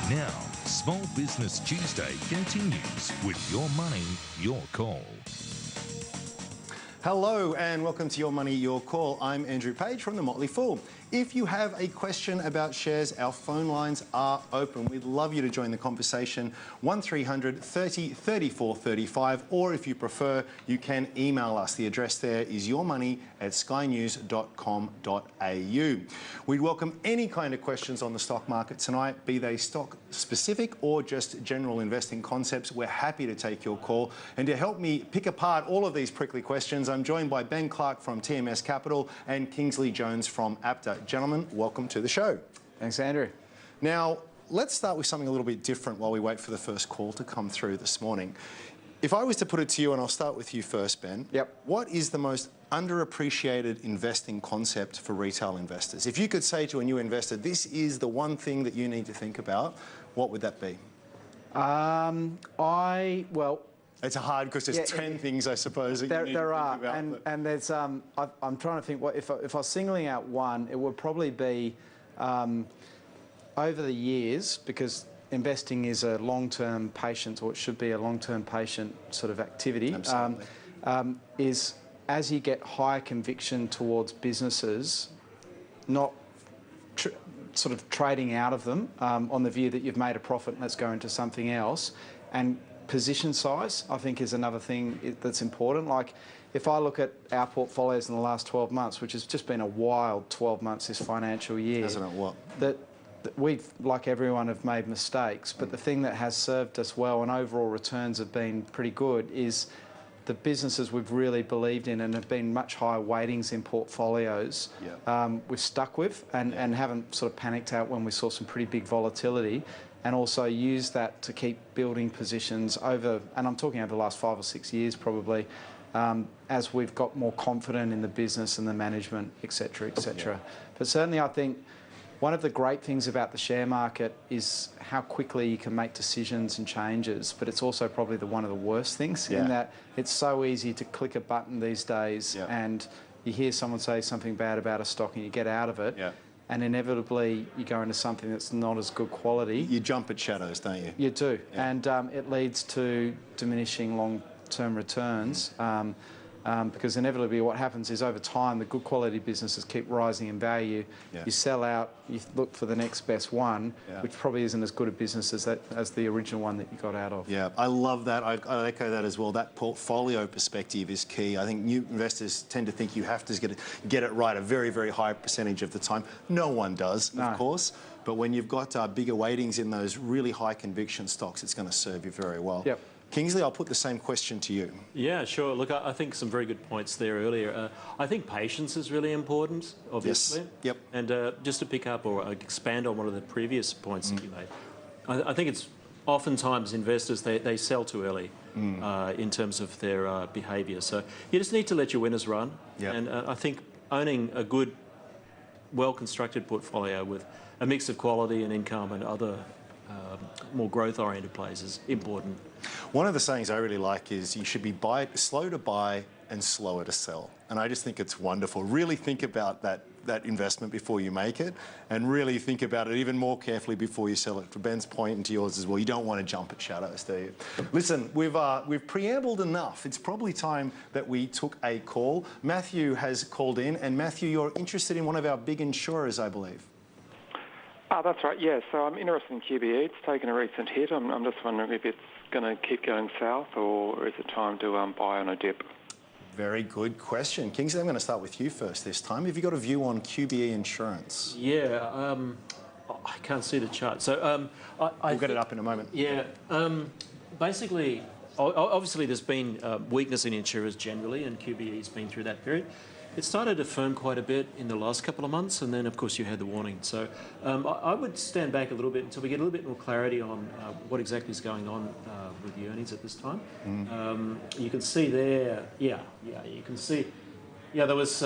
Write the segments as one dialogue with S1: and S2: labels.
S1: Now, Small Business Tuesday continues with Your Money, Your Call.
S2: Hello and welcome to Your Money, Your Call. I'm Andrew Page from The Motley Fool. If you have a question about shares, our phone lines are open. We'd love you to join the conversation, 1300 30 34 35, or if you prefer, you can email us. The address there is yourmoney@skynews.com.au. We'd welcome any kind of questions on the stock market tonight, be they stock specific or just general investing concepts. We're happy to take your call. And to help me pick apart all of these prickly questions, I'm joined by Ben Clark from TMS Capital and Kingsley Jones from APTA. Gentlemen, welcome to the show.
S3: Thanks, Andrew.
S2: Now, let's start with something a little bit different while we wait for the first call to come through this morning. If I was to put it to you, and I'll start with you first, Ben.
S3: Yep.
S2: What is the most underappreciated investing concept for retail investors? If you could say to a new investor, this is the one thing that you need to think about, what would that be? It's hard because there's 10 things, I suppose, that you need to think about.
S3: And there's, I'm trying to think, if I was singling out one, it would probably be over the years, because investing is a long-term patient, or it should be a long-term patient sort of activity.
S2: Absolutely.
S3: Is as you get higher conviction towards businesses, not sort of trading out of them on the view that you've made a profit and let's go into something else. And position size, I think, is another thing that's important. Like, if I look at our portfolios in the last 12 months, which has just been a wild 12 months this financial year.
S2: Hasn't it what?
S3: That we've, like everyone, have made mistakes, but the thing that has served us well and overall returns have been pretty good is the businesses we've really believed in and have been much higher weightings in portfolios, we've stuck with and haven't sort of panicked out when we saw some pretty big volatility, and also use that to keep building positions over, and I'm talking over the last 5 or 6 years probably, as we've got more confident in the business and the management, etc., etc. Yeah. But certainly I think one of the great things about the share market is how quickly you can make decisions and changes, but it's also probably one of the worst things in that it's so easy to click a button these days and you hear someone say something bad about a stock and you get out of it. Yeah. And inevitably you go into something that's not as good quality.
S2: You jump at shadows, don't you?
S3: You do, and it leads to diminishing long-term returns because inevitably what happens is over time the good quality businesses keep rising in value. Yeah. You sell out, you look for the next best one, which probably isn't as good a business as the original one that you got out of.
S2: Yeah, I love that. I echo that as well. That portfolio perspective is key. I think new investors tend to think you have to get it right a very, very high percentage of the time. No one does, of course. But when you've got bigger weightings in those really high conviction stocks, it's going to serve you very well. Yep. Kingsley, I'll put the same question to you.
S4: Yeah, sure. Look, I think some very good points there earlier. I think patience is really important, obviously.
S2: Yes. Yep.
S4: And just to pick up or expand on one of the previous points that you made, I think it's oftentimes investors, they sell too early in terms of their behaviour. So you just need to let your winners run. Yep. And I think owning a good, well-constructed portfolio with a mix of quality and income and other more growth-oriented plays is important.
S2: One of the sayings I really like is you should be slow to buy and slower to sell. And I just think it's wonderful. Really think about that investment before you make it, and really think about it even more carefully before you sell it. To Ben's point and to yours as well, you don't want to jump at shadows, do you? Listen, we've preambled enough. It's probably time that we took a call. Matthew has called in, and Matthew, you're interested in one of our big insurers, I believe.
S5: That's right, yeah. So I'm interested in QBE. It's taken a recent hit. I'm just wondering if it's going to keep going south, or is it time to buy on a dip?
S2: Very good question. Kingsley, I'm going to start with you first this time. Have you got a view on QBE Insurance?
S4: Yeah, I can't see the chart. So
S2: we'll get it up in a moment.
S4: Yeah, basically, obviously there's been weakness in insurers generally, and QBE's been through that period. It started to firm quite a bit in the last couple of months, and then, of course, you had the warning. So I would stand back a little bit until we get a little bit more clarity on what exactly is going on with the earnings at this time. You can see there, you can see, there was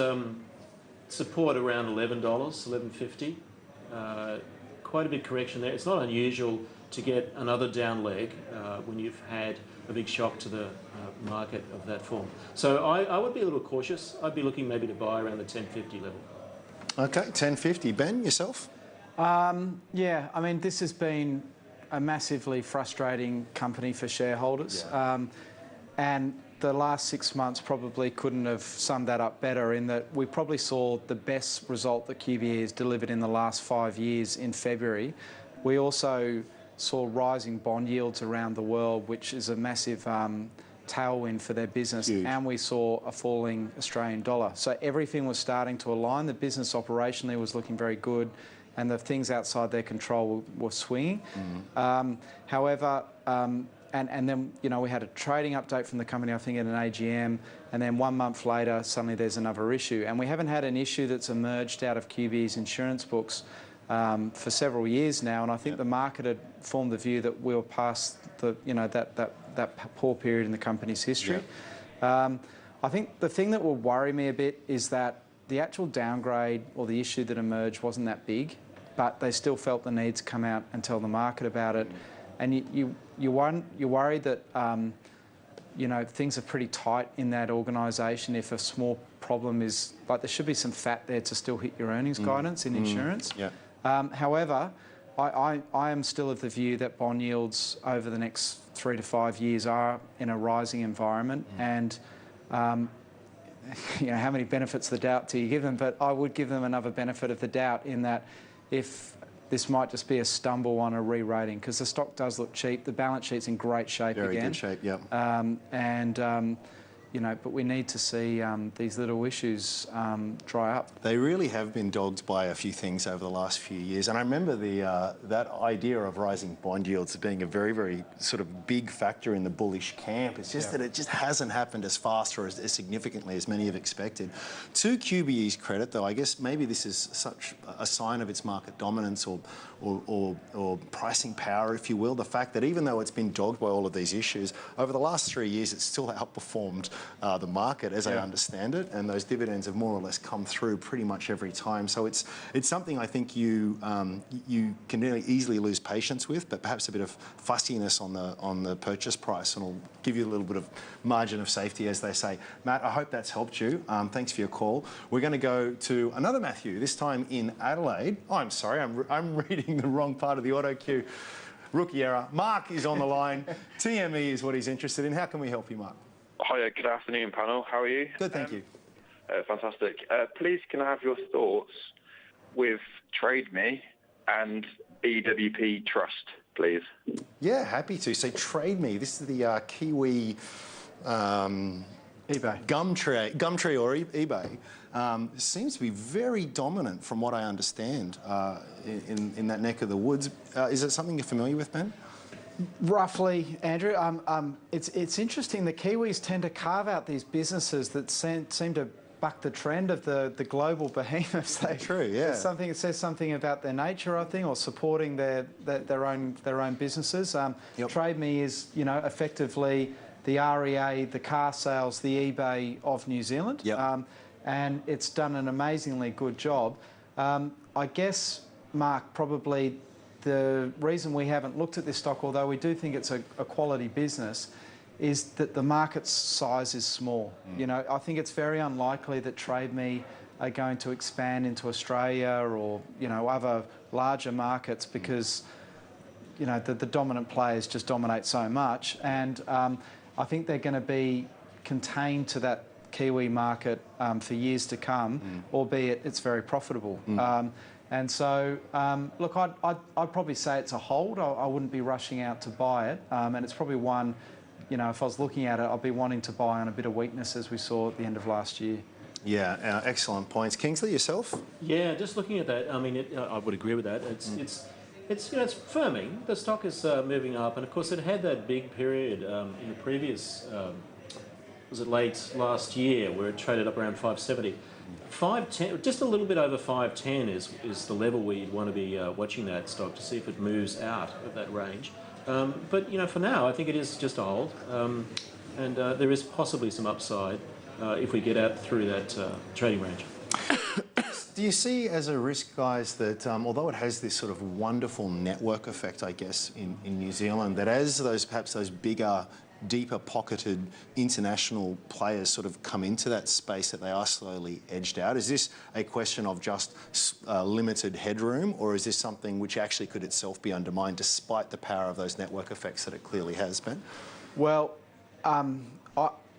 S4: support around $11, $11.50. Quite a big correction there. It's not unusual to get another down leg when you've had a big shock to the market of that form. So I would be a little cautious. I'd be looking maybe to buy around the 10.50 level.
S2: Okay, 10.50. Ben, yourself?
S3: Yeah, I mean, this has been a massively frustrating company for shareholders.
S2: Yeah.
S3: And the last 6 months probably couldn't have summed that up better, in that we probably saw the best result that QBE has delivered in the last 5 years in February. We also saw rising bond yields around the world, which is a massive tailwind for their business.
S2: Huge.
S3: And we saw a falling Australian dollar. So everything was starting to align. The business operationally was looking very good, and the things outside their control were swinging. However, and then, you know, we had a trading update from the company, I think, at an AGM, and then 1 month later, suddenly there's another issue. And we haven't had an issue that's emerged out of QBE's insurance books for several years now, and I think the market had formed the view that we were past the, you know, that poor period in the company's history. I think the thing that will worry me a bit is that the actual downgrade or the issue that emerged wasn't that big, but they still felt the need to come out and tell the market about it. And you're worried that, you know, things are pretty tight in that organisation. If a small problem is, like, there should be some fat there to still hit your earnings guidance in insurance. However, I am still of the view that bond yields over the next 3 to 5 years are in a rising environment, and you know, how many benefits of the doubt do you give them? But I would give them another benefit of the doubt, in that if this might just be a stumble on a re-rating, because the stock does look cheap. The balance sheet's in great shape again.
S2: Very good shape, yep.
S3: You know, but we need to see these little issues dry up.
S2: They really have been dogged by a few things over the last few years. And I remember that idea of rising bond yields as being a very, very sort of big factor in the bullish camp. It's just that it just hasn't happened as fast or as significantly as many have expected. To QBE's credit, though, I guess maybe this is such a sign of its market dominance or pricing power, if you will, the fact that even though it's been dogged by all of these issues, over the last 3 years it's still outperformed the market, as I understand it, and those dividends have more or less come through pretty much every time. So it's something I think you can really easily lose patience with, but perhaps a bit of fussiness on the purchase price, and it'll give you a little bit of margin of safety, as they say. Matt, I hope that's helped you. Thanks for your call. We're going to go to another Matthew, this time in Adelaide. Oh, I'm sorry, I'm reading the wrong part of the auto cue. Rookie error. Mark is on the line. TME is what he's interested in. How can we help you, Mark?
S6: Hiya, good afternoon, panel. How are you?
S2: Good, thank you.
S6: Fantastic. Please, can I have your thoughts with Trade Me and BWP Trust, please?
S2: Yeah, happy to. So Trade Me, this is the Kiwi
S3: eBay.
S2: Gumtree or eBay. Seems to be very dominant, from what I understand, in that neck of the woods. Is it something you're familiar with, Ben?
S3: Roughly, Andrew. It's interesting. The Kiwis tend to carve out these businesses that seem to buck the trend of the global behemoths.
S2: True, yeah.
S3: It says something about their nature, I think, or supporting their own businesses. Trade Me is, you know, effectively the REA, the car sales, the eBay of New Zealand.
S2: Yep.
S3: And it's done an amazingly good job. I guess, Mark, probably the reason we haven't looked at this stock, although we do think it's a quality business, is that the market size is small. You know, I think it's very unlikely that Trade Me are going to expand into Australia or, you know, other larger markets, because, you know, the dominant players just dominate so much. And I think they're going to be contained to that Kiwi market for years to come, albeit it's very profitable. And so, look, I'd probably say it's a hold. I wouldn't be rushing out to buy it. And it's probably one, you know, if I was looking at it, I'd be wanting to buy on a bit of weakness, as we saw at the end of last year.
S2: Yeah, excellent points. Kingsley, yourself?
S4: Yeah, just looking at that, I mean, I would agree with that. It's you know, it's firming. The stock is moving up, and of course, it had that big period in the previous. Was it late last year where it traded up around 570? 510, just a little bit over 510 is the level where you'd want to be watching that stock to see if it moves out of that range. But you know, for now, I think it is just a hold, and there is possibly some upside if we get out through that trading range.
S2: Do you see as a risk, guys, that although it has this sort of wonderful network effect, I guess, in New Zealand, that as perhaps those bigger deeper pocketed international players sort of come into that space that they are slowly edged out? Is this a question of just limited headroom, or is this something which actually could itself be undermined despite the power of those network effects that it clearly has, Ben?
S3: Well,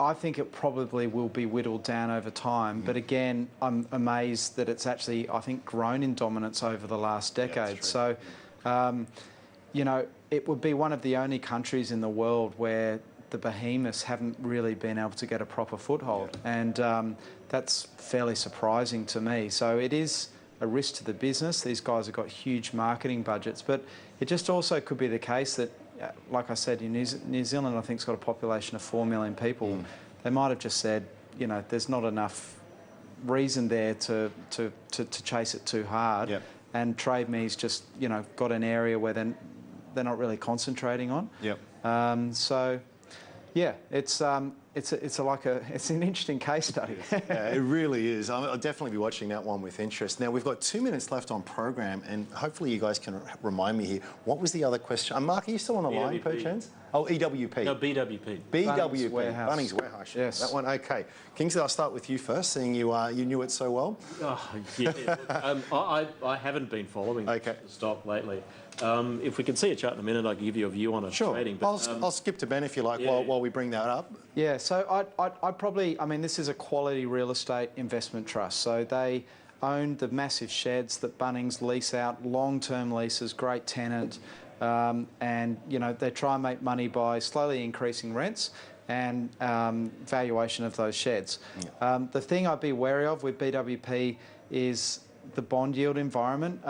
S3: I think it probably will be whittled down over time, but again, I'm amazed that it's actually, I think, grown in dominance over the last decade. So, you know, it would be one of the only countries in the world where the behemoths haven't really been able to get a proper foothold, and that's fairly surprising to me. So it is a risk to the business. These guys have got huge marketing budgets, but it just also could be the case that, like I said, New Zealand, I think, has got a population of 4 million people. They might have just said, you know, there's not enough reason there to chase it too hard.
S2: Yep.
S3: And Trade Me's just, you know, got an area where they're not really concentrating on.
S2: Yep.
S3: So, yeah, it's an interesting case study.
S2: Yeah, it really is. I'll definitely be watching that one with interest. Now, we've got 2 minutes left on program, and hopefully you guys can remind me here. What was the other question? Mark, are you still on the line, perchance? Oh, EWP.
S4: No, BWP.
S2: BWP.
S3: Bunnings
S2: Warehouse.
S3: Yes.
S2: That one, okay. Kingsley, I'll start with you first, seeing you knew it so well.
S4: Oh, yeah. I haven't been following the stock lately. If we can see a chart in a minute, I can give you a view on it.
S2: Sure.
S4: Trading. But,
S2: I'll skip to Ben if you like while we bring that up.
S3: Yeah, so I'd probably, I mean, this is a quality real estate investment trust. So they own the massive sheds that Bunnings lease out, long-term leases, great tenant, and, you know, they try and make money by slowly increasing rents and valuation of those sheds. Yeah. The thing I'd be wary of with BWP is the bond yield environment.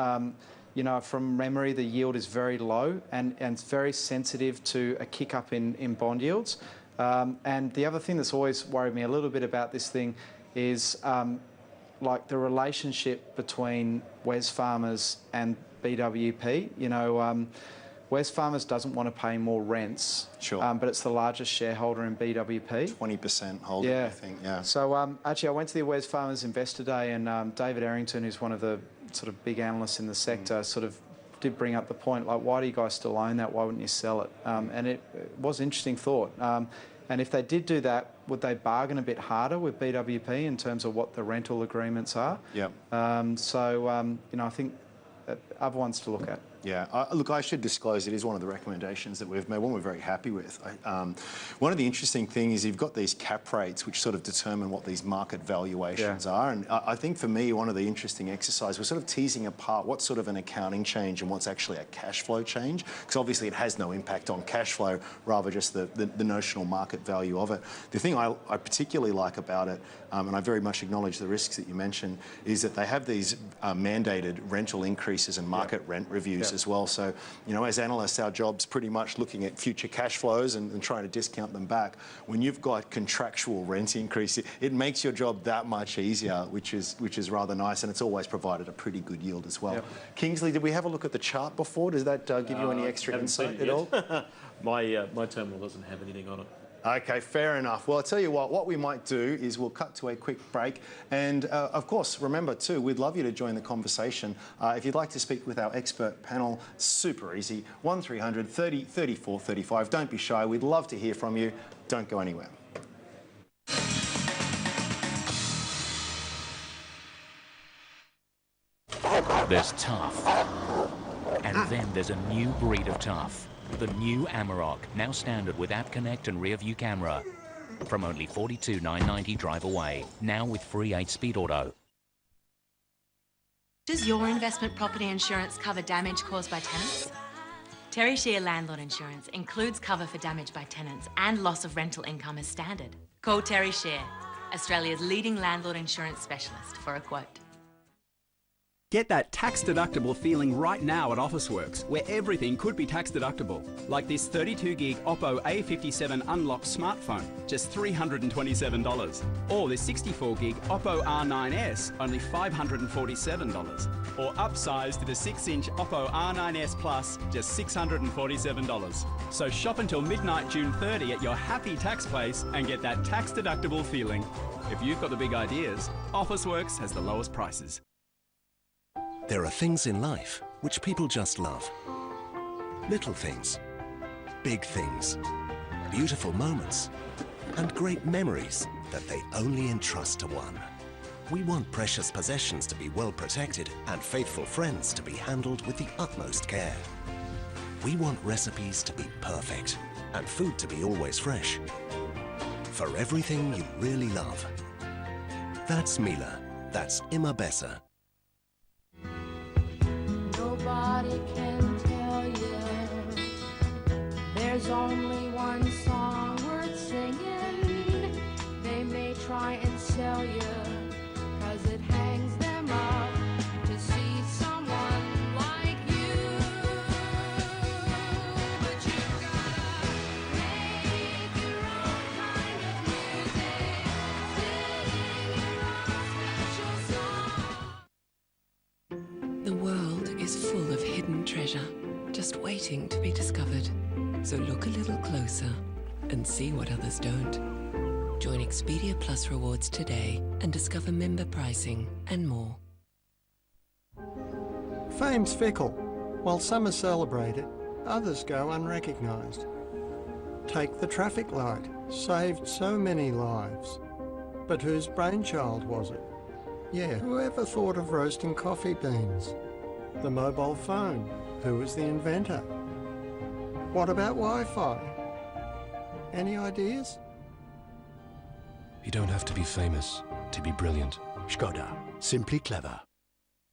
S3: You know, from memory, the yield is very low and it's very sensitive to a kick up in bond yields. And the other thing that's always worried me a little bit about this thing is like the relationship between Wesfarmers and BWP. You know, Wesfarmers doesn't want to pay more rents, but it's the largest shareholder in BWP.
S2: 20% holding, I think, yeah.
S3: So actually, I went to the Wesfarmers Investor Day, and David Errington, who's one of the sort of big analysts in the sector, sort of did bring up the point, like, why do you guys still own that? Why wouldn't you sell it? And it was an interesting thought. And if they did do that, would they bargain a bit harder with BWP in terms of what the rental agreements are?
S2: Yeah.
S3: So, you know, I think other ones to look at.
S2: Yeah, look, I should disclose it is one of the recommendations that we've made, one we're very happy with. One of the interesting things is you've got these cap rates which sort of determine what these market valuations are, and I think for me one of the interesting exercises was sort of teasing apart what's sort of an accounting change and what's actually a cash flow change, because obviously it has no impact on cash flow, rather just the notional market value of it. The thing I particularly like about it, and I very much acknowledge the risks that you mentioned, is that they have these mandated rental increases and market rent reviews as well. So, you know, as analysts, our job's pretty much looking at future cash flows and trying to discount them back. When you've got contractual rent increase, it makes your job that much easier, which is rather nice, and it's always provided a pretty good yield as well. Kingsley, did we have a look at the chart before? Does that give you any extra insight at all?
S4: My terminal doesn't have anything on it.
S2: Okay, fair enough. Well, I'll tell you what we might do is we'll cut to a quick break. And, of course, remember, too, we'd love you to join the conversation. If you'd like to speak with our expert panel, super easy, 1300 30 34 35. Don't be shy. We'd love to hear from you. Don't go anywhere.
S7: There's tough. And then there's a new breed of tough. The new Amarok, now standard with App Connect and rear view camera. From only $42,990 drive away, now with free 8-speed auto.
S8: Does your investment property insurance cover damage caused by tenants? Terry Shear Landlord Insurance includes cover for damage by tenants and loss of rental income as standard. Call Terry Shear, Australia's leading landlord insurance specialist, for a quote.
S9: Get that tax-deductible feeling right now at Officeworks, where everything could be tax-deductible. Like this 32GB Oppo A57 unlocked smartphone, just $327. Or this 64GB Oppo R9S, only $547. Or upsize to the 6-inch Oppo R9S Plus, just $647. So shop until midnight June 30 at your happy tax place and get that tax-deductible feeling. If you've got the big ideas, Officeworks has the lowest prices.
S10: There are things in life which people just love. Little things, big things, beautiful moments, and great memories that they only entrust to one. We want precious possessions to be well protected and faithful friends to be handled with the utmost care. We want recipes to be perfect and food to be always fresh. For everything you really love. That's Mila. That's Imabessa.
S11: Nobody can tell you there's only one song worth singing. They may try and sell you, 'cause it hangs them up to see someone like you. But you've gotta make your own kind of music, sing your own special song.
S12: The world is full of hidden treasure, just waiting to be discovered. So look a little closer and see what others don't. Join Expedia Plus Rewards today and discover member pricing and more.
S13: Fame's fickle. While some are celebrated, others go unrecognised. Take the traffic light, saved so many lives. But whose brainchild was it? Yeah, whoever thought of roasting coffee beans? The mobile phone, who was the inventor? What about Wi-Fi? Any ideas?
S14: You don't have to be famous to be brilliant.
S15: Skoda. Simply clever.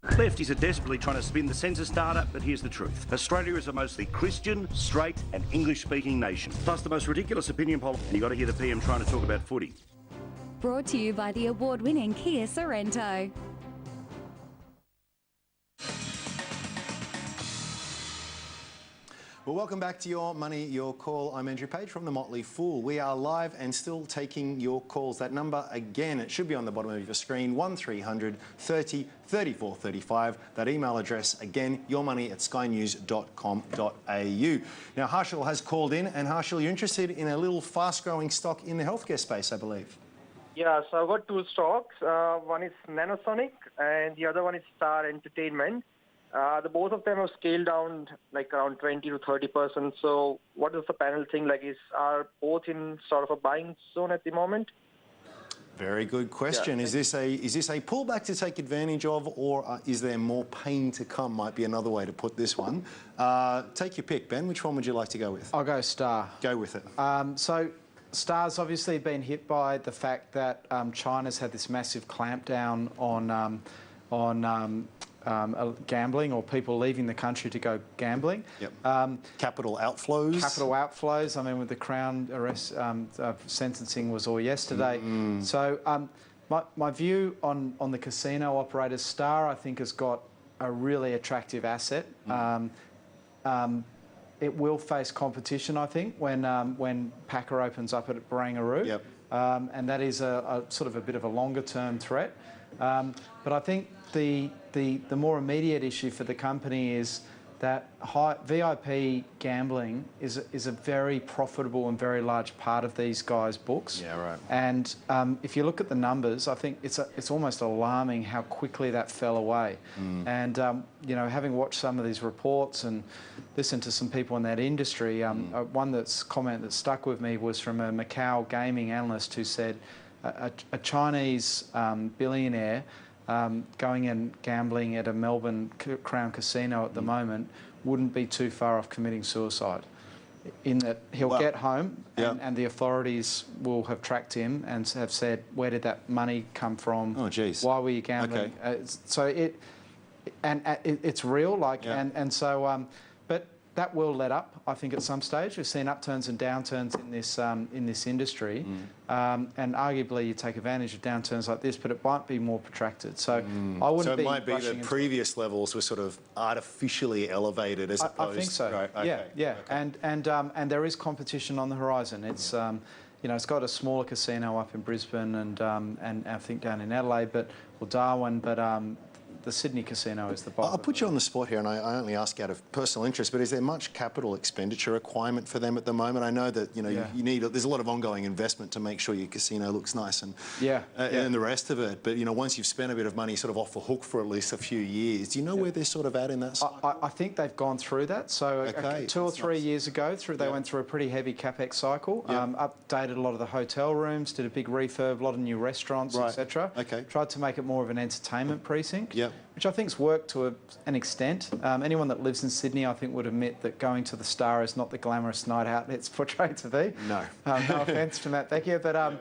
S16: Lefties are desperately trying to spin the census data, but here's the truth. Australia is a mostly Christian, straight and English-speaking nation. Plus the most ridiculous opinion poll, and you got to hear the PM trying to talk about footy.
S17: Brought to you by the award-winning Kia Sorrento.
S2: Well, welcome back to Your Money, Your Call. I'm Andrew Page from The Motley Fool. We are live and still taking your calls. That number, again, it should be on the bottom of your screen, 1300 30 34 35. That email address, again, yourmoney@skynews.com.au. Now, Harshal has called in, and Harshal, you're interested in a little fast-growing stock in the healthcare space, I believe.
S18: Yeah, so I've got two stocks. One is Nanosonic, and the other one is Star Entertainment. The both of them have scaled down like around 20 to 30%. So what does the panel think? Are both in sort of a buying zone at the moment?
S2: Very good question.
S18: Yeah.
S2: Is this a pullback to take advantage of, or is there more pain to come? Might be another way to put this one. Take your pick, Ben. Which one would you like to go with?
S3: I'll go Star.
S2: Go with it.
S3: So Star's obviously been hit by the fact that China's had this massive clampdown on gambling, or people leaving the country to go gambling.
S2: Yep. Capital outflows.
S3: Capital outflows. I mean, with the Crown arrest, sentencing was all yesterday. So my view on the casino operators, Star, I think, has got a really attractive asset. It will face competition, I think, when Packer opens up at Barangaroo.
S2: Yep.
S3: And that is a sort of a bit of a longer-term threat. But I think the more immediate issue for the company is that VIP gambling is a very profitable and very large part of these guys' books.
S2: Yeah, right.
S3: And if you look at the numbers, I think it's almost alarming how quickly that fell away. And you know, having watched some of these reports and listened to some people in that industry, one comment that stuck with me was from a Macau gaming analyst who said a Chinese billionaire going and gambling at a Melbourne Crown casino at the moment wouldn't be too far off committing suicide, in that he'll get home and the authorities will have tracked him and have said, where did that money come from?
S2: Oh, geez.
S3: Why were you gambling?
S2: Okay.
S3: So it's real, and so but that will let up, I think, at some stage. We've seen upturns and downturns in this industry, and arguably you take advantage of downturns like this, but it might be more protracted. So I wouldn't.
S2: So it might be that previous levels were sort of artificially elevated, as opposed.
S3: I think so.
S2: Right, okay.
S3: Yeah. Okay. And there is competition on the horizon. It's you know, it's got a smaller casino up in Brisbane and I think down in Adelaide, or Darwin, but the Sydney casino is the bulk.
S2: I'll put you on the spot here, and I only ask out of personal interest, but is there much capital expenditure requirement for them at the moment? I know that you need. There's a lot of ongoing investment to make sure your casino looks nice and and the rest of it. But once you've spent a bit of money, sort of off the hook for at least a few years, do you know where they're sort of at in that cycle?
S3: I think they've gone through that. So 2 or 3 years ago, they went through a pretty heavy capex cycle. Updated a lot of the hotel rooms, did a big refurb, a lot of new restaurants, etc. Tried to make it more of an entertainment precinct, which I think's worked to an extent. Anyone that lives in Sydney, I think, would admit that going to the Star is not the glamorous night out it's portrayed to be.
S2: No.
S3: No offence to Matt Becker, but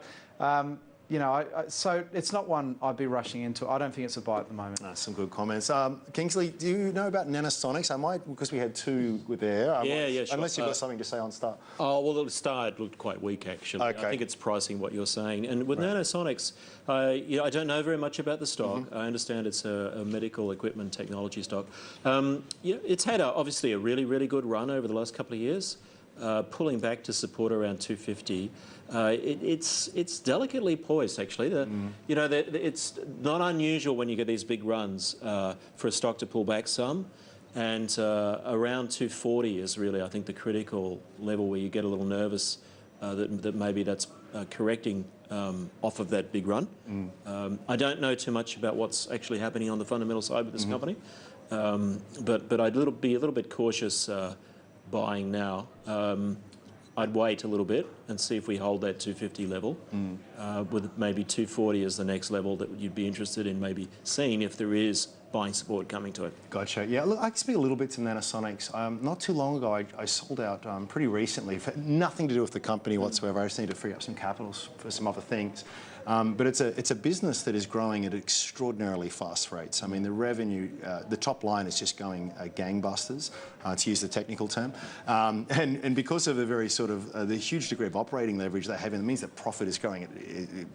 S3: so it's not one I'd be rushing into. I don't think it's a buy at the moment.
S2: Some good comments. Kingsley, do you know about Nanosonics? I might, because we had two there.
S4: Sure.
S2: Unless you've got something to say on Star.
S4: Oh, well, the Star looked quite weak, actually. I think it's pricing what you're saying. And with Nanosonics, I don't know very much about the stock. I understand it's a medical equipment technology stock. It's had, obviously, a really, really good run over the last couple of years. Pulling back to support around 250. It's delicately poised, actually. It's not unusual when you get these big runs for a stock to pull back some, and around 240 is really, I think, the critical level where you get a little nervous that maybe that's correcting off of that big run. I don't know too much about what's actually happening on the fundamental side with this company, but I'd be a little bit cautious buying now. I'd wait a little bit and see if we hold that 250 level, with maybe 240 as the next level that you'd be interested in maybe seeing if there is buying support coming to it.
S2: Gotcha. Yeah, look, I can speak a little bit to Nanosonics. Not too long ago, I sold out pretty recently. For nothing to do with the company whatsoever. I just need to free up some capital for some other things. But it's a business that is growing at extraordinarily fast rates. I mean, the revenue, the top line is just going gangbusters, to use the technical term. And because of the very sort of the huge degree of operating leverage they have, it means that profit is growing at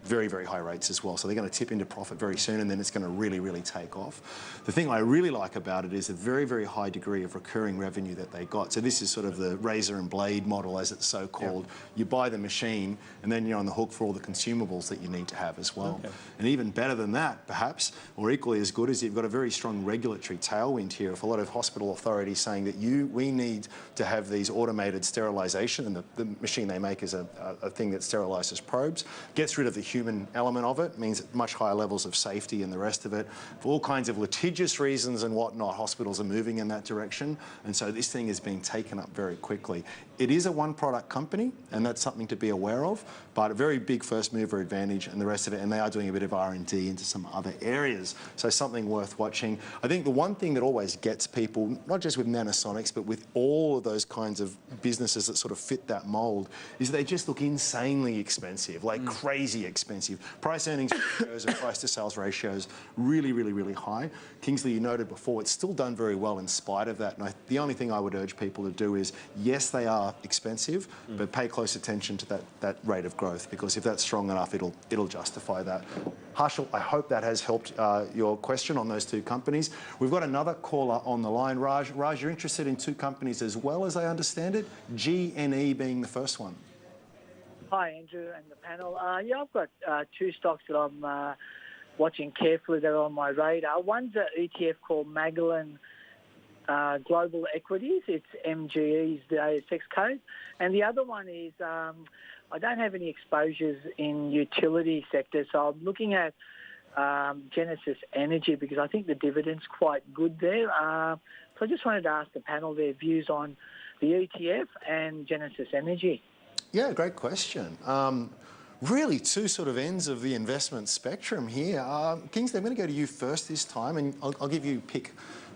S2: very, very high rates as well. So they're going to tip into profit very soon, and then it's going to really, really take off. The thing I really like about it is a very, very high degree of recurring revenue that they got. So this is sort of the razor and blade model, as it's so called. You buy the machine, and then you're on the hook for all the consumables that you need to have as well. And even better than that, perhaps, or equally as good, is you've got a very strong regulatory tailwind here of a lot of hospital authorities saying that we need to have these automated sterilisation, and the machine they make is a thing that sterilises probes, gets rid of the human element of it, means much higher levels of safety and the rest of it. For all kinds of litigious reasons and whatnot, hospitals are moving in that direction, and so this thing is being taken up very quickly. It is a one-product company, and that's something to be aware of, but a very big first-mover advantage and the rest of it, and they are doing a bit of R&D into some other areas, so something worth watching. I think the one thing that always gets people, not just with Nanosonics, but with all of those kinds of businesses that sort of fit that mould, is they just look insanely expensive, like crazy expensive. Price-earnings ratios and price-to-sales ratios really, really, really high. Kingsley, you noted before, it's still done very well in spite of that, and the only thing I would urge people to do is, yes, they are expensive, but pay close attention to that rate of growth, because if that's strong enough, it'll justify that. Harshal, I hope that has helped your question on those two companies. We've got another caller on the line. Raj, you're interested in two companies as well, as I understand it, GNE being the first one.
S19: Hi, Andrew and the panel. Yeah, I've got two stocks that I'm watching carefully that are on my radar. One's an ETF called Magellan Global Equities. It's MGE's the ASX code. And the other one is I don't have any exposures in utility sector, so I'm looking at Genesis Energy because I think the dividend's quite good there. So I just wanted to ask the panel their views on the ETF and Genesis Energy.
S2: Yeah, great question. Really two sort of ends of the investment spectrum here. Kingsley, I'm going to go to you first this time, and I'll give you a pick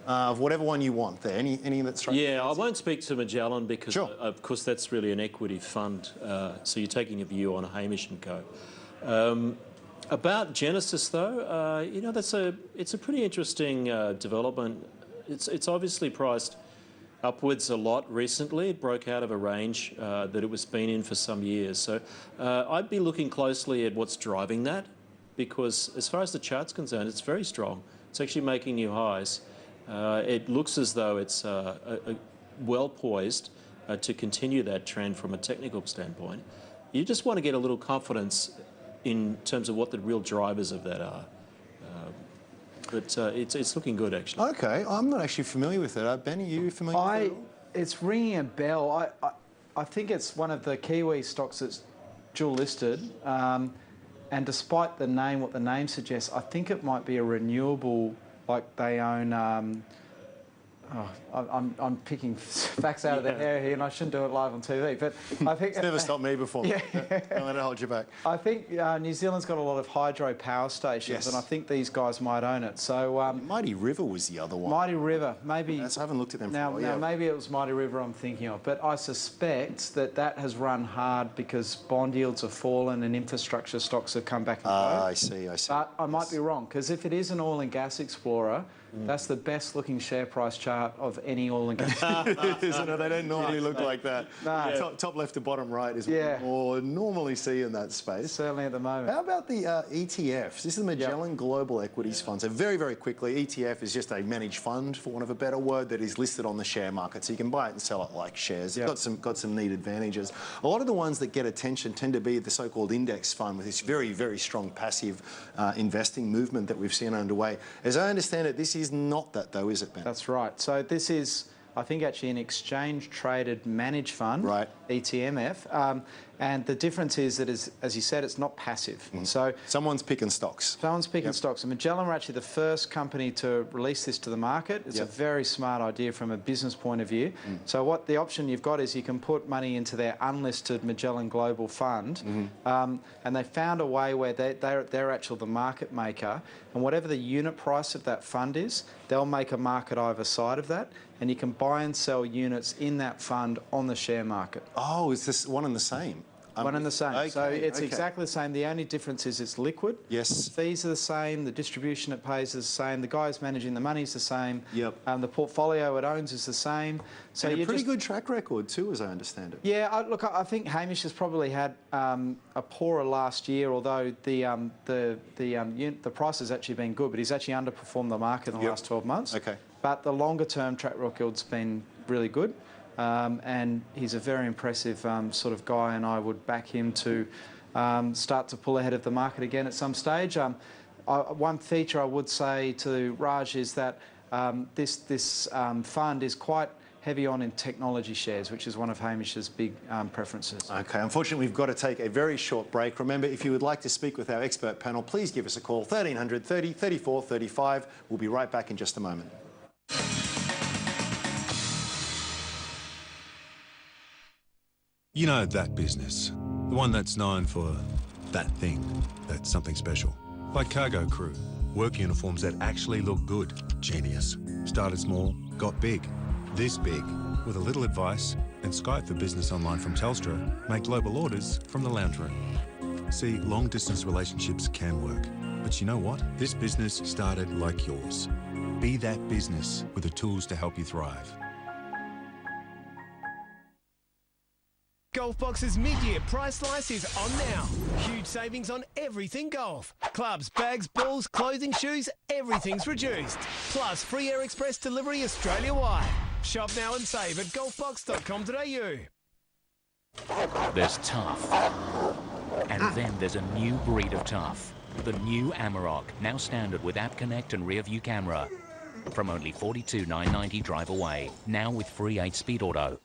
S2: of whatever one you want there. Any that's right?
S4: Yeah, I won't speak to Magellan because, of course, that's really an equity fund. So you're taking a view on Hamish & Co. About Genesis, though, it's a pretty interesting development. It's obviously priced upwards a lot recently. It broke out of a range that it was been in for some years. So I'd be looking closely at what's driving that, because as far as the chart's concerned, it's very strong. It's actually making new highs. It looks as though it's well poised to continue that trend from a technical standpoint. You just want to get a little confidence in terms of what the real drivers of that are. but it's looking good actually.
S2: Okay, I'm not actually familiar with it. Ben, are you familiar with it?
S3: It's ringing a bell. I think it's one of the Kiwi stocks that's dual listed, and despite the name, what the name suggests, I think it might be a renewable, like they own. I'm picking facts out of the air here, and I shouldn't do it live on TV. But I think
S2: it's never stopped me before.
S3: Yeah.
S2: Don't let it hold you back.
S3: I think New Zealand's got a lot of hydro power stations, and I think these guys might own it. So
S2: Mighty River was the other one.
S3: Mighty River, maybe.
S2: I haven't looked at them
S3: now.
S2: for
S3: Now maybe it was Mighty River I'm thinking of, but I suspect that has run hard because bond yields have fallen and infrastructure stocks have come back and
S2: I see.
S3: But I might be wrong, because if it is an oil and gas explorer, that's the best looking share price chart of any oil and gas.
S2: Isn't it? They don't normally look like that. No. Top left to bottom right is what we more normally see in that space.
S3: Certainly at the moment.
S2: How about the ETFs? This is the Magellan Global Equities Fund. So very, very quickly, ETF is just a managed fund, for want of a better word, that is listed on the share market. So you can buy it and sell it like shares. It's got some neat advantages. A lot of the ones that get attention tend to be the so-called index fund with this very, very strong passive investing movement that we've seen underway. As I understand it, this is not that though, is it, Ben?
S3: That's right. So this is, I think, actually an exchange-traded managed fund, right? ETMF, and the difference is that, as you said, it's not passive. So
S2: someone's picking stocks.
S3: Someone's picking stocks. And Magellan were actually the first company to release this to the market. It's a very smart idea from a business point of view. So what the option you've got is you can put money into their unlisted Magellan Global Fund, and they found a way where they're actually the market maker, and whatever the unit price of that fund is, they'll make a market either side of that, and you can buy and sell units in that fund on the share market.
S2: Oh, is this one and the same?
S3: One and the same. Okay, so it's exactly the same. The only difference is it's liquid.
S2: Yes.
S3: Fees are the same. The distribution it pays is the same. The guy who's managing the money is the same.
S2: Yep.
S3: The portfolio it owns is the same. So
S2: and a pretty good track record too, as I understand it.
S3: Yeah. Look, I think Hamish has probably had a poorer last year, although the price has actually been good, but he's actually underperformed the market in the last 12 months.
S2: Okay.
S3: But the longer term track record's been really good. And he's a very impressive sort of guy, and I would back him to start to pull ahead of the market again at some stage. One feature I would say to Raj is that this fund is quite heavy on in technology shares, which is one of Hamish's big preferences.
S2: Okay, unfortunately we've got to take a very short break. Remember, if you would like to speak with our expert panel, please give us a call, 1300 30 34 35. We'll be right back in just a moment.
S14: You know that business, the one that's known for that thing, that's something special. Like cargo crew, work uniforms that actually look good. Genius. Started small, got big. This big. With a little advice and Skype for Business Online from Telstra, make global orders from the lounge room. See, long-distance relationships can work. But you know what? This business started like yours. Be that business with the tools to help you thrive.
S20: Golfbox's mid-year price slice is on now. Huge savings on everything golf. Clubs, bags, balls, clothing, shoes, everything's reduced. Plus free Air Express delivery Australia-wide. Shop now and save at golfbox.com.au.
S7: There's tough. And then there's a new breed of tough. The new Amarok, now standard with App Connect and rear view camera. From only $42,990 drive away. Now with free 8-speed auto.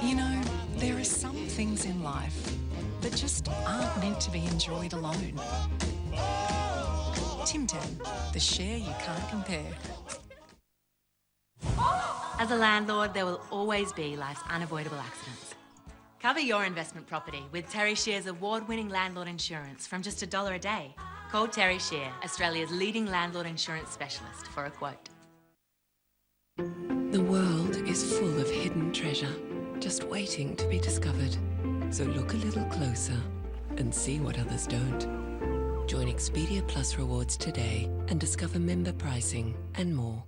S21: You know, there are some things in life that just aren't meant to be enjoyed alone. Tim Tam, the share you can't compare.
S8: As a landlord, there will always be life's unavoidable accidents. Cover your investment property with Terry Shear's award-winning landlord insurance from just $1 a day. Call Terry Shear, Australia's leading landlord insurance specialist, for a quote.
S12: The world is full of hidden treasure, just waiting to be discovered. So look a little closer and see what others don't. Join Expedia Plus Rewards today and discover member pricing and more.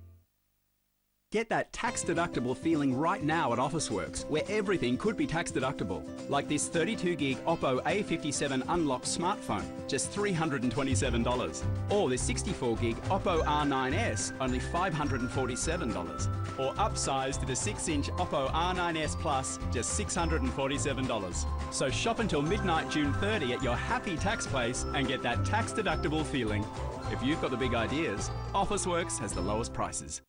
S9: Get that tax-deductible feeling right now at Officeworks, where everything could be tax-deductible. Like this 32GB Oppo A57 unlocked smartphone, just $327. Or this 64GB Oppo R9S, only $547. Or upsize to the 6-inch Oppo R9S Plus, just $647. So shop until midnight June 30 at your happy tax place and get that tax-deductible feeling. If you've got the big ideas, Officeworks has the lowest prices.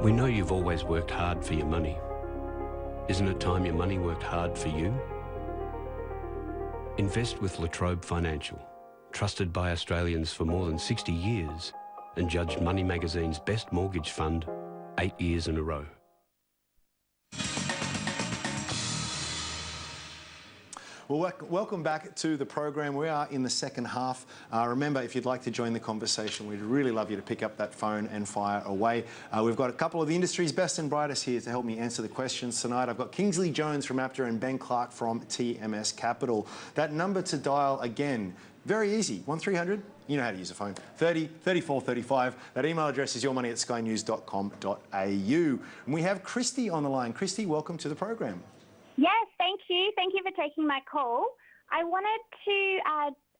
S1: We know you've always worked hard for your money. Isn't it time your money worked hard for you? Invest with La Trobe Financial, trusted by Australians for more than 60 years and judged Money Magazine's best mortgage fund 8 years in a row.
S2: Well, welcome back to the program. We are in the second half. Remember, if you'd like to join the conversation, we'd really love you to pick up that phone and fire away. We've got a couple of the industry's best and brightest here to help me answer the questions tonight. I've got Kingsley Jones from APTA and Ben Clark from TMS Capital. That number to dial, again, very easy, 1300. You know how to use a phone. 30 34 35. That email address is yourmoney@skynews.com.au. And we have Christy on the line. Christy, welcome to the program.
S22: Yes, thank you. Thank you for taking my call. I wanted to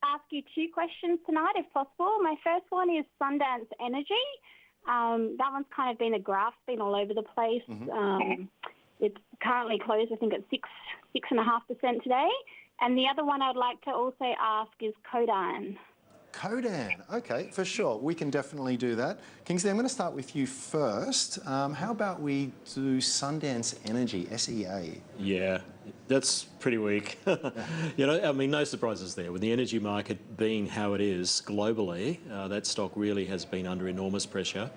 S22: ask you two questions tonight, if possible. My first one is Sundance Energy. That one's kind of been a graph, been all over the place. It's currently closed, I think, at 6.5% today. And the other one I'd like to also ask is Codan.
S2: Codan, okay, for sure. We can definitely do that. Kingsley, I'm going to start with you first. How about we do Sundance Energy, SEA?
S4: Yeah, that's pretty weak. You know, I mean, no surprises there. With the energy market being how it is globally, that stock really has been under enormous pressure.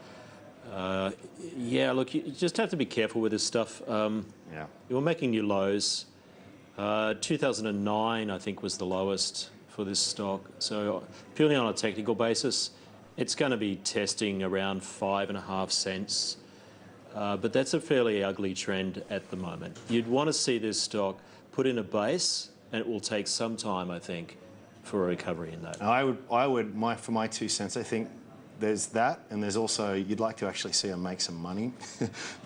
S4: Yeah, look, you just have to be careful with this stuff. You're making new lows. 2009, I think, was the lowest for this stock. So purely on a technical basis, it's going to be testing around 5.5 cents. But that's a fairly ugly trend at the moment. You'd want to see this stock put in a base, and it will take some time, I think, for a recovery in that.
S2: For my 2 cents, I think there's that, and there's also, you'd like to actually see them make some money.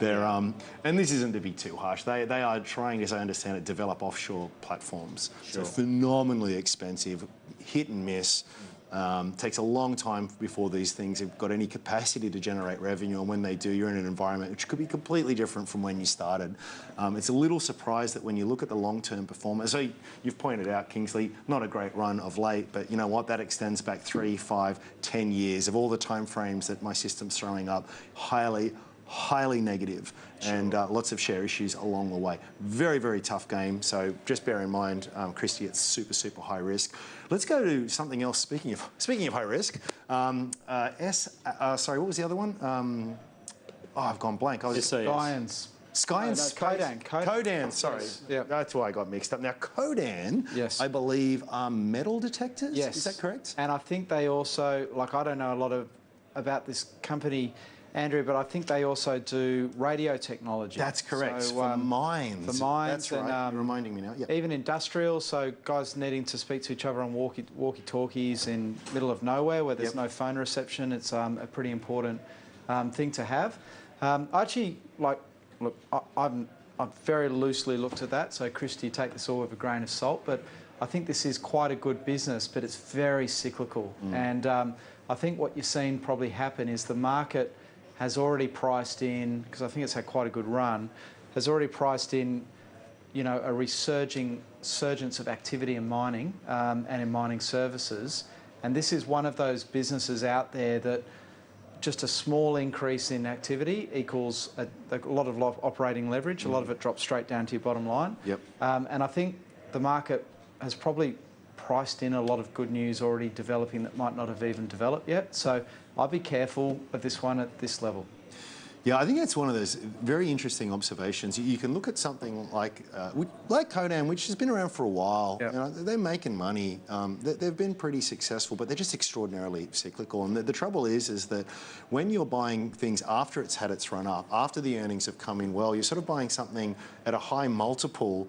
S2: And this isn't to be too harsh. They are trying, as I understand it, develop offshore platforms.
S4: Sure.
S2: So phenomenally expensive, hit and miss. Takes a long time before these things have got any capacity to generate revenue, and when they do, you're in an environment which could be completely different from when you started. It's a little surprised that when you look at the long-term performance, so you've pointed out, Kingsley, not a great run of late, but you know what, that extends back 3, 5, 10 years of all the time frames that my system's throwing up, highly negative. Sure. And lots of share issues along the way. Very, very tough game. So just bear in mind, Christy, it's super, super high risk. Let's go to something else. Speaking of high risk, sorry, what was the other one? I've gone blank.
S3: Skyans.
S2: Codan, sorry.
S3: Yes. Yep.
S2: That's why I got mixed up. Now, Codan,
S3: yes,
S2: I believe, are metal detectors?
S3: Yes.
S2: Is that correct?
S3: And I think they also, like, I don't know a lot about this company, Andrew, but I think they also do radio technology.
S2: That's correct,
S3: so,
S2: for mines.
S3: For mines.
S2: That's right, you're reminding me now. Yep.
S3: Even industrial, so guys needing to speak to each other on walkie-talkies in middle of nowhere where there's no phone reception. It's a pretty important thing to have. Actually, look, I've very loosely looked at that, so Christy, take this all with a grain of salt, but I think this is quite a good business, but it's very cyclical. And I think what you're seeing probably happen is the market has already priced in, because I think it's had quite a good run, has already priced in, you know, a resurgence of activity in mining and in mining services. And this is one of those businesses out there that just a small increase in activity equals a lot of operating leverage. A lot of it drops straight down to your bottom line.
S2: Yep.
S3: And I think the market has probably priced in a lot of good news already developing that might not have even developed yet. So I'd be careful of this one at this level.
S2: Yeah, I think that's one of those very interesting observations. You can look at something like Codan, which has been around for a while.
S3: Yep.
S2: You know, they're making money. They've been pretty successful, but they're just extraordinarily cyclical. And the trouble is that when you're buying things after it's had its run up, after the earnings have come in well, you're sort of buying something at a high multiple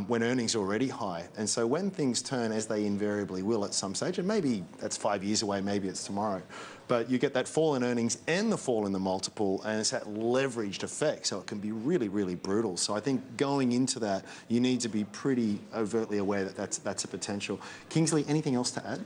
S2: when earnings are already high. And so when things turn, as they invariably will at some stage, and maybe that's 5 years away, maybe it's tomorrow, but you get that fall in earnings and the fall in the multiple, and it's that leveraged effect, so it can be really, really brutal. So I think going into that, you need to be pretty overtly aware that that's a potential. Kingsley, anything else to add?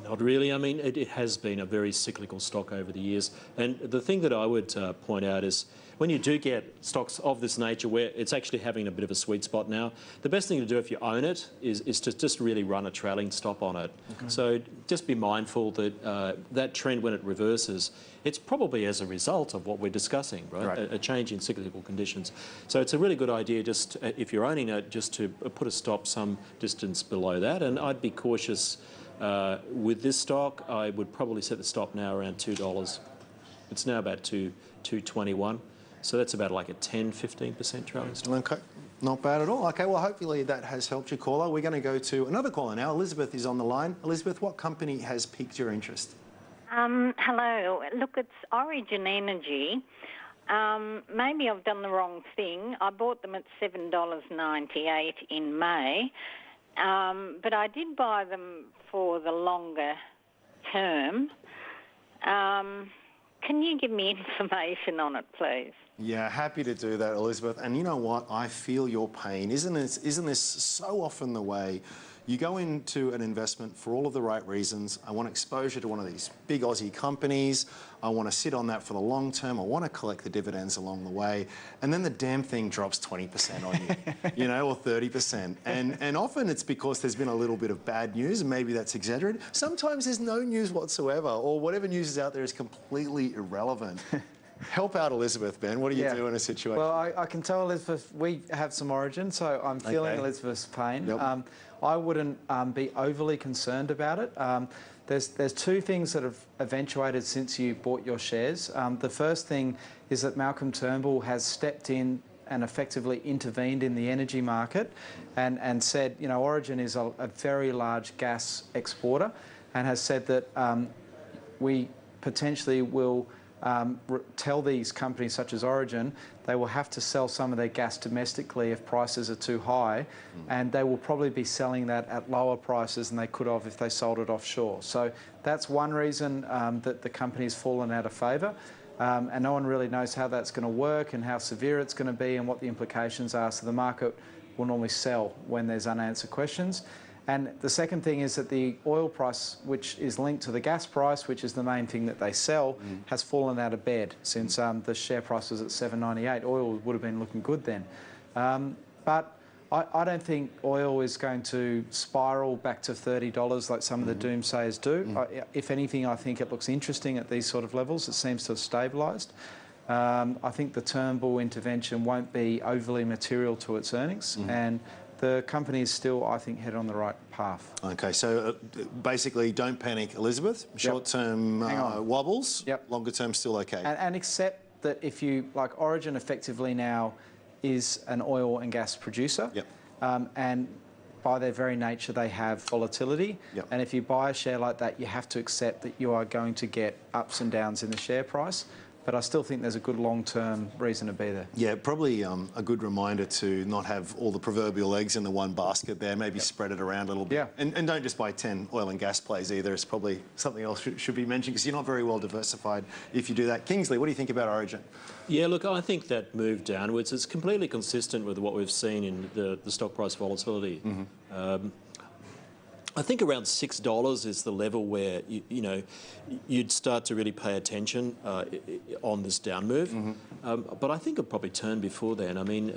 S4: Not really. I mean, it has been a very cyclical stock over the years. And the thing that I would point out is when you do get stocks of this nature where it's actually having a bit of a sweet spot now, the best thing to do if you own it is to just really run a trailing stop on it. Okay. So just be mindful that that trend, when it reverses, it's probably as a result of what we're discussing, right? A change in cyclical conditions. So it's a really good idea, just if you're owning it, just to put a stop some distance below that. And I'd be cautious with this stock. I would probably set the stop now around $2. It's now about $2.21. So that's about like a 10-15% trailing stop.
S2: Okay, not bad at all. Okay, well, hopefully that has helped you, caller. We're going to go to another caller now. Elizabeth is on the line. Elizabeth, what company has piqued your interest?
S5: Hello. Look, it's Origin Energy. Maybe I've done the wrong thing. I bought them at $7.98 in May, but I did buy them for the longer term. Can you give me information on it, please?
S2: Yeah, happy to do that, Elizabeth. And you know what? I feel your pain. Isn't this so often the way? You go into an investment for all of the right reasons. I want exposure to one of these big Aussie companies. I want to sit on that for the long term. I want to collect the dividends along the way. And then the damn thing drops 20% on you, you know, or 30%. And often it's because there's been a little bit of bad news, and maybe that's exaggerated. Sometimes there's no news whatsoever, or whatever news is out there is completely irrelevant. Help out Elizabeth, Ben. What do you do in a situation?
S3: Well, I can tell Elizabeth we have some Origin, so I'm feeling Elizabeth's pain.
S2: Yep.
S3: I wouldn't be overly concerned about it. There's two things that have eventuated since you bought your shares. The first thing is that Malcolm Turnbull has stepped in and effectively intervened in the energy market and said, you know, Origin is a very large gas exporter, and has said that we potentially will tell these companies such as Origin they will have to sell some of their gas domestically if prices are too high, and they will probably be selling that at lower prices than they could have if they sold it offshore. So that's one reason that the company's fallen out of favour, and no one really knows how that's going to work and how severe it's going to be and what the implications are. So the market will normally sell when there's unanswered questions. And the second thing is that the oil price, which is linked to the gas price, which is the main thing that they sell, has fallen out of bed since the share price was at $7.98. Oil would have been looking good then. But I don't think oil is going to spiral back to $30 like some of the doomsayers do. If anything, I think it looks interesting at these sort of levels. It seems to have stabilised. I think the Turnbull intervention won't be overly material to its earnings, and the company is still, I think, headed on the right path.
S2: Okay, so basically don't panic, Elizabeth. Short-term wobbles, longer-term still okay.
S3: And accept that if you, like Origin effectively now is an oil and gas producer, and by their very nature they have volatility, and if you buy a share like that, you have to accept that you are going to get ups and downs in the share price. But I still think there's a good long-term reason to be there.
S2: Yeah, probably a good reminder to not have all the proverbial eggs in the one basket there, maybe spread it around a little bit. And don't just buy 10 oil and gas plays either. It's probably something else should be mentioned, because you're not very well diversified if you do that. Kingsley, what do you think about Origin?
S4: Yeah, look, I think that move downwards is completely consistent with what we've seen in the stock price volatility. I think around $6 is the level where you'd start to really pay attention on this down move. But I think it'll probably turn before then. I mean,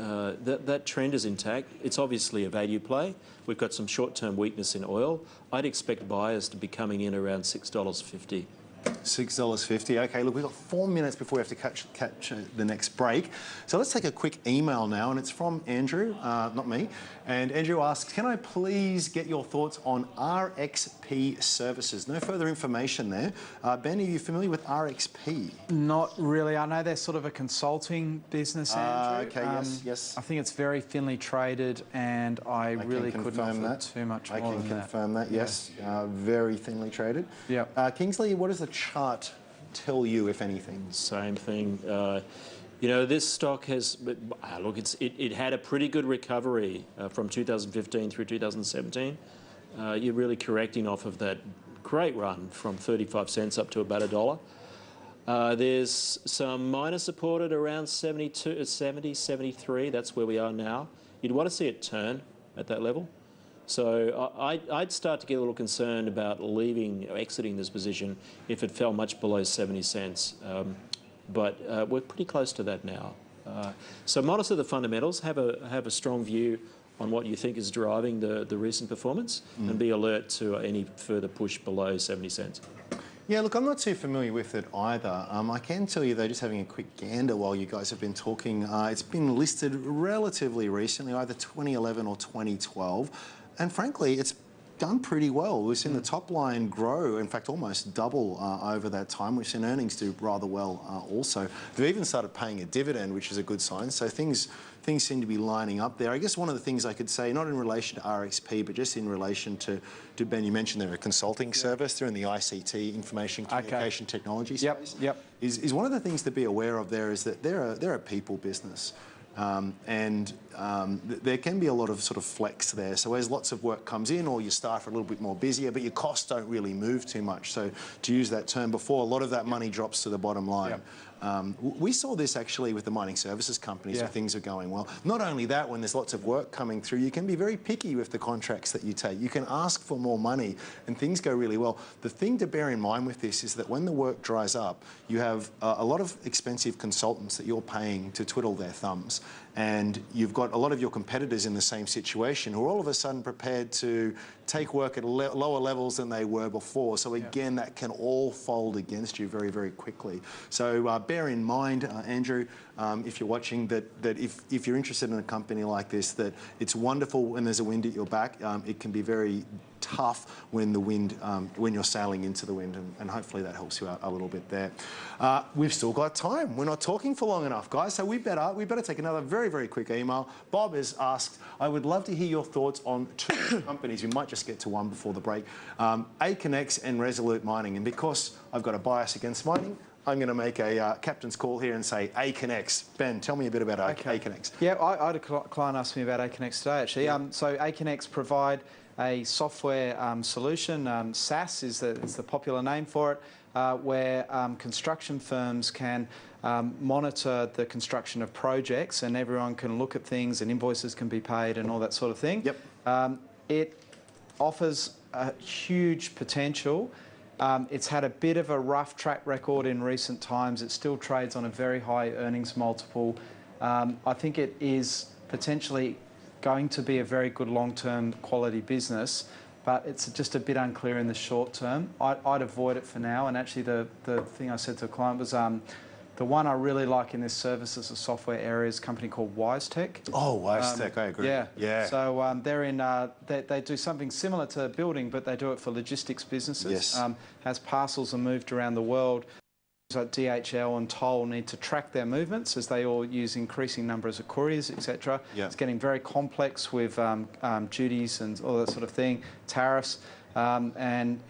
S4: that trend is intact. It's obviously a value play. We've got some short-term weakness in oil. I'd expect buyers to be coming in around $6.50.
S2: $6.50. Okay, look, we've got 4 minutes before we have to catch the next break. So let's take a quick email now, and it's from Andrew, not me. And Andrew asks, can I please get your thoughts on RXP services? No further information there. Ben, are you familiar with RXP?
S3: Not really. I know they're sort of a consulting business, Andrew.
S2: Okay, yes.
S3: I think it's very thinly traded, and I really couldn't offer too much more than that.
S2: I can confirm that, yes. Very thinly traded.
S3: Yeah.
S2: Kingsley, what does the chart tell you, if anything?
S4: Same thing. You know, this stock has, look, it had a pretty good recovery from 2015 through 2017. You're really correcting off of that great run from 35 cents up to about $1. There's some minor support at around 70, 73. That's where we are now. You'd want to see it turn at that level. So I'd start to get a little concerned about exiting this position if it fell much below 70 cents. But we're pretty close to that now. So monitor the fundamentals, have a strong view on what you think is driving the recent performance, and be alert to any further push below 70 cents.
S2: Yeah, look, I'm not too familiar with it either. I can tell you, though, just having a quick gander while you guys have been talking, it's been listed relatively recently, either 2011 or 2012. And frankly, it's done pretty well. We've seen the top line grow, in fact, almost double over that time. We've seen earnings do rather well also. They've even started paying a dividend, which is a good sign. So things seem to be lining up there. I guess one of the things I could say, not in relation to RXP, but just in relation to Ben, you mentioned they're a consulting service. They're in the ICT, information communication technology space. Is one of the things to be aware of there is that they're a people business. There can be a lot of sort of flex there. So as lots of work comes in, or your staff are a little bit more busier, but your costs don't really move too much. So to use that term before, a lot of that money drops to the bottom line. We saw this actually with the mining services companies where things are going well. Not only that, when there's lots of work coming through, you can be very picky with the contracts that you take. You can ask for more money and things go really well. The thing to bear in mind with this is that when the work dries up, you have a lot of expensive consultants that you're paying to twiddle their thumbs. And you've got a lot of your competitors in the same situation who are all of a sudden prepared to take work at lower levels than they were before. So again, that can all fold against you very, very quickly. So bear in mind, Andrew, if you're watching, that if you're interested in a company like this, that it's wonderful when there's a wind at your back. It can be very tough when the wind, when you're sailing into the wind, and hopefully that helps you out a little bit there. We've still got time. We're not talking for long enough, guys, so we better take another very, very quick email. Bob has asked, I would love to hear your thoughts on two companies. We might just get to one before the break. Aconex and Resolute Mining, and because I've got a bias against mining, I'm going to make a captain's call here and say Aconex. Ben, tell me a bit about Aconex.
S3: Yeah, I had a client ask me about Aconex today, actually. So Aconex provide a software solution, SaaS is the popular name for it, where construction firms can monitor the construction of projects, and everyone can look at things and invoices can be paid and all that sort of thing. It offers a huge potential. It's had a bit of a rough track record in recent times. It still trades on a very high earnings multiple. I think it is potentially going to be a very good long-term quality business, but it's just a bit unclear in the short term. I'd avoid it for now, and actually the thing I said to a client was the one I really like in this service as a software area is a company called WiseTech.
S2: Oh, WiseTech, I agree.
S3: Yeah. So they're in, they do something similar to building, but they do it for logistics businesses. As parcels are moved around the world, like DHL and Toll need to track their movements as they all use increasing numbers of couriers, etc. It's getting very complex with duties and all that sort of thing, tariffs, and